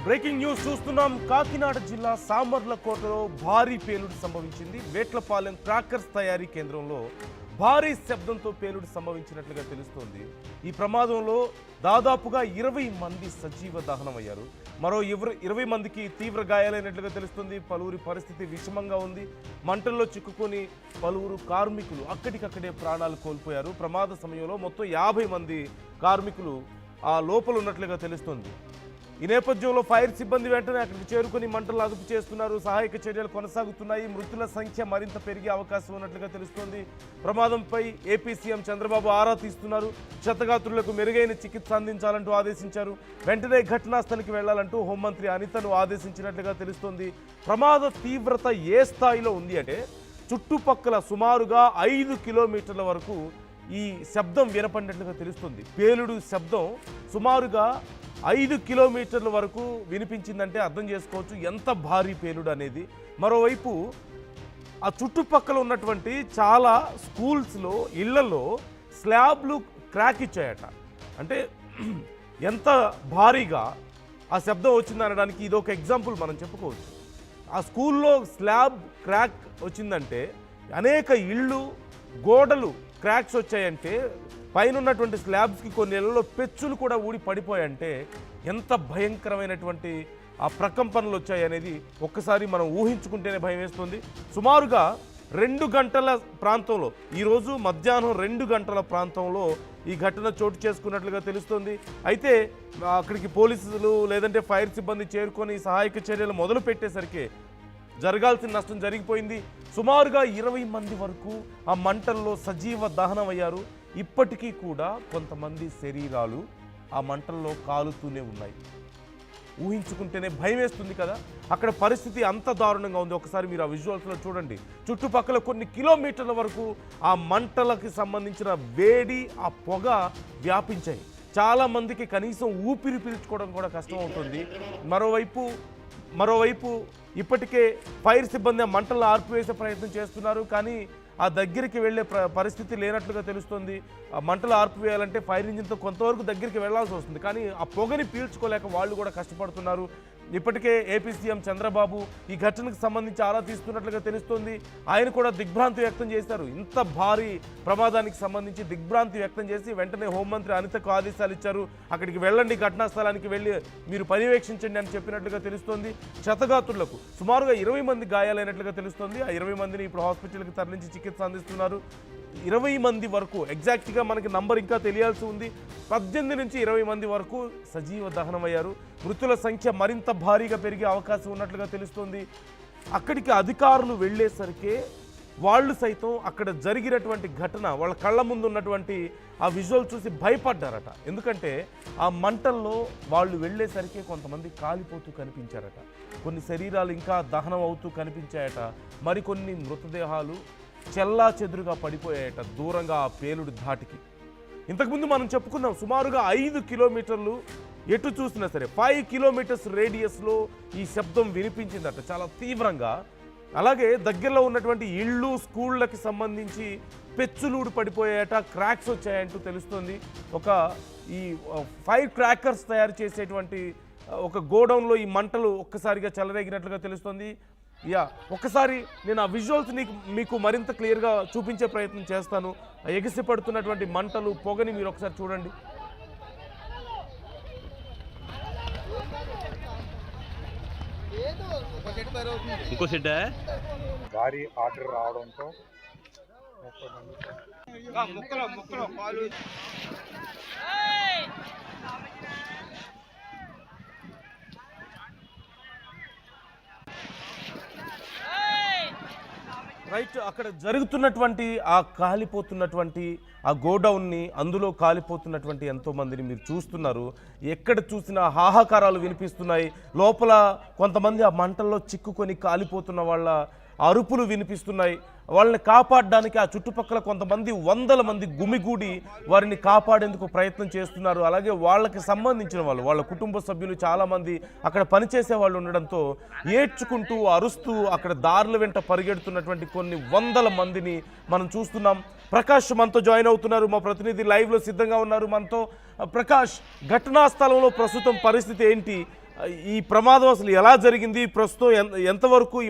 Breaking news చూస్తున్నాం. కాకినాడ జిల్లా సామర్లకోటలో భారీ పేలుడు సంభవించింది. వేట్లపాలెం క్రాకర్స్ తయారీ కేంద్రంలో భారీ శబ్దంతో పేలుడు సంభవించినట్లుగా తెలుస్తోంది. ఈ ప్రమాదంలో దాదాపుగా 20 మంది సజీవ దహనమయ్యారు. మరో 20 మందికి తీవ్ర గాయాలైనట్లుగా తెలుస్తుంది. పలువురి పరిస్థితి విషమంగా ఉంది. మంటల్లో చిక్కుకొని పలువురు కార్మికులు అక్కడికక్కడే ప్రాణాలు కోల్పోయారు. ప్రమాద సమయంలో మొత్తం 50 మంది కార్మికులు ఆ లోపల ఉన్నట్లుగా తెలుస్తుంది. ఈ నేపథ్యంలో ఫైర్ సిబ్బంది వెంటనే అక్కడికి చేరుకుని మంటలు అదుపు చేస్తున్నారు. సహాయక చర్యలు కొనసాగుతున్నాయి. మృతుల సంఖ్య మరింత పెరిగే అవకాశం ఉన్నట్లుగా తెలుస్తోంది. ప్రమాదంపై ఏపీ సీఎం చంద్రబాబు ఆరా తీస్తున్నారు. క్షతగాత్రులకు మెరుగైన చికిత్స అందించాలంటూ ఆదేశించారు. వెంటనే ఘటనా స్థలికి వెళ్లాలంటూ హోంమంత్రి అనితను ఆదేశించినట్లుగా తెలుస్తోంది. ప్రమాద తీవ్రత ఏ స్థాయిలో ఉంది అంటే చుట్టుపక్కల సుమారుగా 5 కిలోమీటర్ల వరకు ఈ శబ్దం వినపడినట్లుగా తెలుస్తుంది. పేలుడు శబ్దం సుమారుగా 5 కిలోమీటర్ల వరకు వినిపించిందంటే అర్థం చేసుకోవచ్చు ఎంత భారీ పేలుడు అనేది. మరోవైపు ఆ చుట్టుపక్కల ఉన్నటువంటి చాలా స్కూల్స్లో ఇళ్లలో స్లాబ్లు క్రాక్ ఇచ్చాయట. అంటే ఎంత భారీగా ఆ శబ్దం వచ్చిందనడానికి ఇది ఒక ఎగ్జాంపుల్ మనం చెప్పుకోవచ్చు. ఆ స్కూల్లో స్లాబ్ క్రాక్ వచ్చిందంటే అనేక ఇళ్ళు గోడలు క్రాక్స్ వచ్చాయంటే పైన ఉన్నటువంటి స్లాబ్స్కి కొన్ని నెలల్లో పెచ్చులు కూడా ఊడి పడిపోయాయంటే ఎంత భయంకరమైనటువంటి ఆ ప్రకంపనలు వచ్చాయనేది ఒక్కసారి మనం ఊహించుకుంటేనే భయం వేస్తుంది. సుమారుగా 2 గంటల ప్రాంతంలో ఈరోజు మధ్యాహ్నం 2 గంటల ప్రాంతంలో ఈ ఘటన చోటు చేసుకున్నట్లుగా తెలుస్తుంది. అయితే అక్కడికి పోలీసులు లేదంటే ఫైర్ సిబ్బంది చేరుకొని సహాయక చర్యలు మొదలు పెట్టేసరికి జరగాల్సిన నష్టం జరిగిపోయింది. సుమారుగా 20 మంది వరకు ఆ మంటల్లో సజీవ దహనం అయ్యారు. ఇప్పటికీ కూడా కొంతమంది శరీరాలు ఆ మంటల్లో కాలుతూనే ఉన్నాయి. ఊహించుకుంటేనే భయం వేస్తుంది కదా. అక్కడ పరిస్థితి అంత దారుణంగా ఉంది. ఒకసారి మీరు ఆ విజువల్స్లో చూడండి. చుట్టుపక్కల కొన్ని కిలోమీటర్ల వరకు ఆ మంటలకి సంబంధించిన వేడి ఆ పొగ వ్యాపించాయి. చాలామందికి కనీసం ఊపిరి పీల్చుకోవడం కూడా కష్టం అవుతుంది. మరోవైపు ఇప్పటికే ఫైర్ సిబ్బంది మంటలను ఆర్పివేసే ప్రయత్నం చేస్తున్నారు. కానీ ఆ దగ్గరికి వెళ్ళే పరిస్థితి లేనట్లుగా తెలుస్తుంది. ఆ మంటలు ఆర్పివేయాలంటే ఫైర్ ఇంజిన్తో కొంతవరకు దగ్గరికి వెళ్లాల్సి వస్తుంది. కానీ ఆ పొగని పీల్చుకోలేక వాళ్ళు కూడా కష్టపడుతున్నారు. ఇప్పటికే ఏపీ సీఎం చంద్రబాబు ఈ ఘటనకు సంబంధించి ఆరా తీస్తున్నట్లుగా తెలుస్తోంది. ఆయన కూడా దిగ్భ్రాంతి వ్యక్తం చేశారు. ఇంత భారీ ప్రమాదానికి సంబంధించి దిగ్భ్రాంతి వ్యక్తం చేసి వెంటనే హోంమంత్రి అనితకు ఆదేశాలు ఇచ్చారు. అక్కడికి వెళ్ళండి, ఘటనా స్థలానికి వెళ్ళి మీరు పర్యవేక్షించండి అని చెప్పినట్లుగా తెలుస్తోంది. క్షతగాత్రులకు సుమారుగా 20 మంది గాయాలైనట్లుగా తెలుస్తోంది. ఆ 20 మందిని ఇప్పుడు హాస్పిటల్కి తరలించి చికిత్స అందిస్తున్నారు. 20 మంది వరకు ఎగ్జాక్ట్గా మనకి నంబర్ ఇంకా తెలియాల్సి ఉంది. 18 నుంచి 20 మంది వరకు సజీవ దహనమయ్యారు. మృతుల సంఖ్య మరింత భారీగా పెరిగే అవకాశం ఉన్నట్లుగా తెలుస్తోంది. అక్కడికి అధికారులు వెళ్ళేసరికి వాళ్ళు సైతం అక్కడ జరిగినటువంటి ఘటన వాళ్ళ కళ్ళ ముందు ఉన్నటువంటి ఆ విజువల్ చూసి భయపడ్డారట. ఎందుకంటే ఆ మంటల్లో వాళ్ళు వెళ్ళేసరికి కొంతమంది కాలిపోతూ కనిపించారట. కొన్ని శరీరాలు ఇంకా దహనం అవుతూ కనిపించాయట. మరికొన్ని మృతదేహాలు చెల్లా చెదురుగా పడిపోయాయట దూరంగా ఆ పేలుడు ధాటికి. ఇంతకుముందు మనం చెప్పుకున్నాం సుమారుగా 5 కిలోమీటర్లు ఎటు చూసినా సరే 5 కిలోమీటర్స్ రేడియస్లో ఈ శబ్దం వినిపించిందట చాలా తీవ్రంగా. అలాగే దగ్గరలో ఉన్నటువంటి ఇళ్ళు స్కూళ్ళకి సంబంధించి పెచ్చులూడి పడిపోయాయట, క్రాక్స్ వచ్చాయంటూ తెలుస్తుంది. ఈ ఫైర్ క్రాకర్స్ తయారు చేసేటువంటి ఒక గోడౌన్లో ఈ మంటలు ఒక్కసారిగా చెలరేగినట్లుగా తెలుస్తుంది. ఒక్కసారి నేను ఆ విజువల్స్ మీకు మరింత క్లియర్గా చూపించే ప్రయత్నం చేస్తాను. ఎగిసి పడుతున్నటువంటి మంటలు పొగని మీరు ఒకసారి చూడండి. ఇంకో సెట్ భారీ ఆర్డర్ రావడంతో రైట్, అక్కడ జరుగుతున్నటువంటి ఆ కాలిపోతున్నటువంటి ఆ గోడౌన్ని, అందులో కాలిపోతున్నటువంటి ఎంతోమందిని మీరు చూస్తున్నారు. ఎక్కడ చూసినా హాహాకారాలు వినిపిస్తున్నాయి. లోపల కొంతమంది ఆ మంటల్లో చిక్కుకొని కాలిపోతున్న వాళ్ళ అరుపులు వినిపిస్తున్నాయి. వాళ్ళని కాపాడడానికి ఆ చుట్టుపక్కల కొంతమంది 100 మంది గుమిగూడి వారిని కాపాడేందుకు ప్రయత్నం చేస్తున్నారు. అలాగే వాళ్ళకి సంబంధించిన వాళ్ళు, వాళ్ళ కుటుంబ సభ్యులు చాలామంది అక్కడ పనిచేసే వాళ్ళు ఉండడంతో ఏడ్చుకుంటూ అరుస్తూ అక్కడ దారుల వెంట పరిగెడుతున్నటువంటి కొన్ని 100 మందిని మనం చూస్తున్నాం. ప్రకాష్ మనతో జాయిన్ అవుతున్నారు, మా ప్రతినిధి లైవ్లో సిద్ధంగా ఉన్నారు మనతో. ప్రకాష్, ఘటనా స్థలంలో ప్రస్తుతం పరిస్థితి ఏంటి? ఈ ప్రమాదం అసలు ఎలా జరిగింది, ప్రస్తుతం ఎంతవరకు ఈ